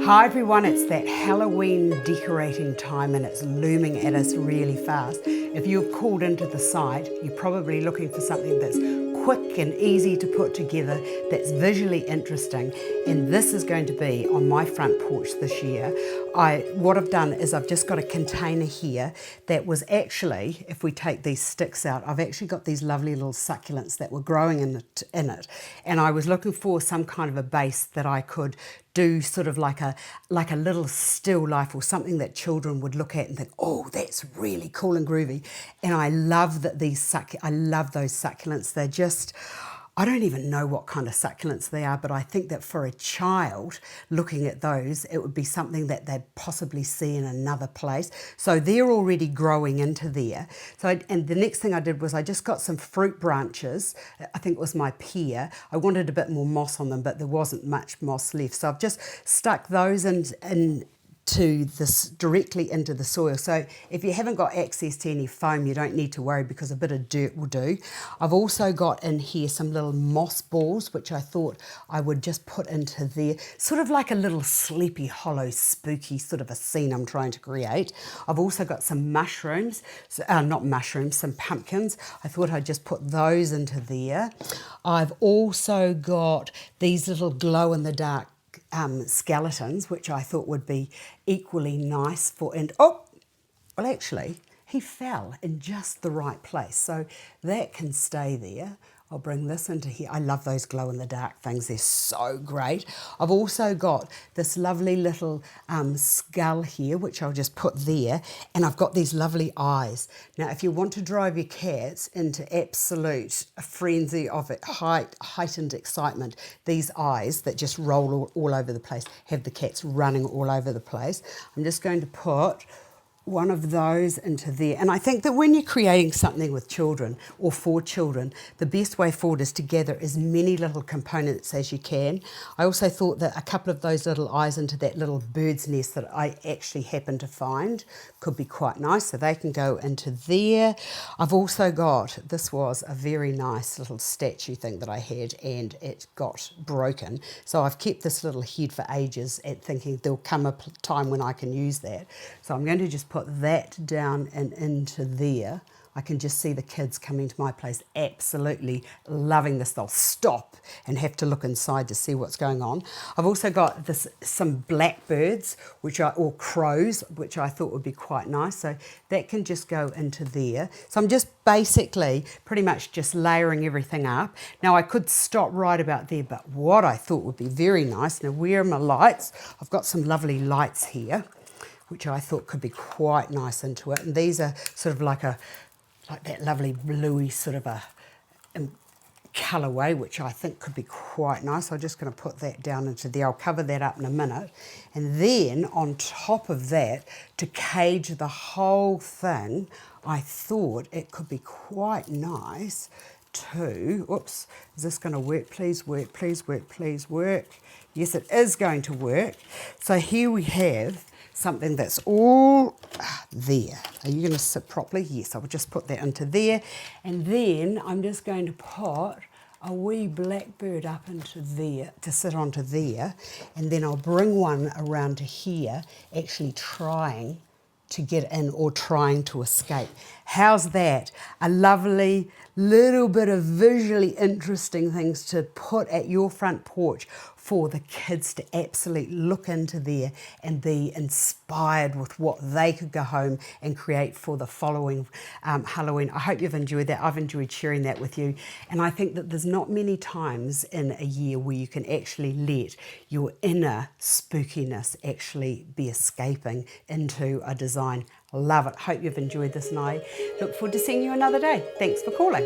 Hi everyone, it's that Halloween decorating time and it's looming at us really fast. If you've called into the site, you're probably looking for something that's quick and easy to put together, that's visually interesting, and this is going to be on my front porch this year. What I've done is I've just got a container here that was actually, if we take these sticks out, I've actually got these lovely little succulents that were growing in it, and I was looking for some kind of a base that I could do sort of like a little still life or something that children would look at and think, oh, that's really cool and groovy. And I love that I love those succulents. They're just, I don't even know what kind of succulents they are, but I think that for a child looking at those, it would be something that they'd possibly see in another place. So they're already growing into there. And the next thing I did was I just got some fruit branches. I think it was my pear. I wanted a bit more moss on them, but there wasn't much moss left. So I've just stuck those in directly into the soil. So if you haven't got access to any foam, you don't need to worry because a bit of dirt will do. I've also got in here some little moss balls, which I thought I would just put into there, sort of like a little sleepy, hollow, spooky sort of a scene I'm trying to create. I've also got some mushrooms, some pumpkins. I thought I'd just put those into there. I've also got these little glow-in-the-dark skeletons, which I thought would be equally nice actually, he fell in just the right place, so that can stay there. I'll bring this into here. I love those glow-in-the-dark things. They're so great. I've also got this lovely little skull here, which I'll just put there, and I've got these lovely eyes. Now, if you want to drive your cats into absolute frenzy of heightened excitement, these eyes that just roll all over the place have the cats running all over the place. I'm just going to put one of those into there. And I think that when you're creating something with children or for children, the best way forward is to gather as many little components as you can. I also thought that a couple of those little eyes into that little bird's nest that I actually happened to find could be quite nice, so they can go into there. I've also got, this was a very nice little statue thing that I had and it got broken. So I've kept this little head for ages and thinking there'll come a time when I can use that. So I'm going to just put that down and into there. I can just see the kids coming to my place absolutely loving this. They'll stop and have to look inside to see what's going on. I've also got some blackbirds, or crows, which I thought would be quite nice. So that can just go into there. So I'm just basically pretty much just layering everything up. Now I could stop right about there, but what I thought would be very nice, now where are my lights? I've got some lovely lights here, which I thought could be quite nice into it. And these are sort of like that lovely bluey sort of a colourway, which I think could be quite nice. I'm just going to put that down into there. I'll cover that up in a minute. And then on top of that, to cage the whole thing, I thought it could be quite nice to, oops, is this going to work? Please work, please work, please work. Yes, it is going to work. So here we have something that's all there. Are you going to sit properly? Yes, I will just put that into there. And then I'm just going to put a wee blackbird up into there, to sit onto there. And then I'll bring one around to here, actually trying to get in or trying to escape. How's that? A lovely little bit of visually interesting things to put at your front porch for the kids to absolutely look into there and be inspired with what they could go home and create for the following Halloween. I hope you've enjoyed that. I've enjoyed sharing that with you. And I think that there's not many times in a year where you can actually let your inner spookiness actually be escaping into a design. Love it. Hope you've enjoyed this, and I look forward to seeing you another day. Thanks for calling.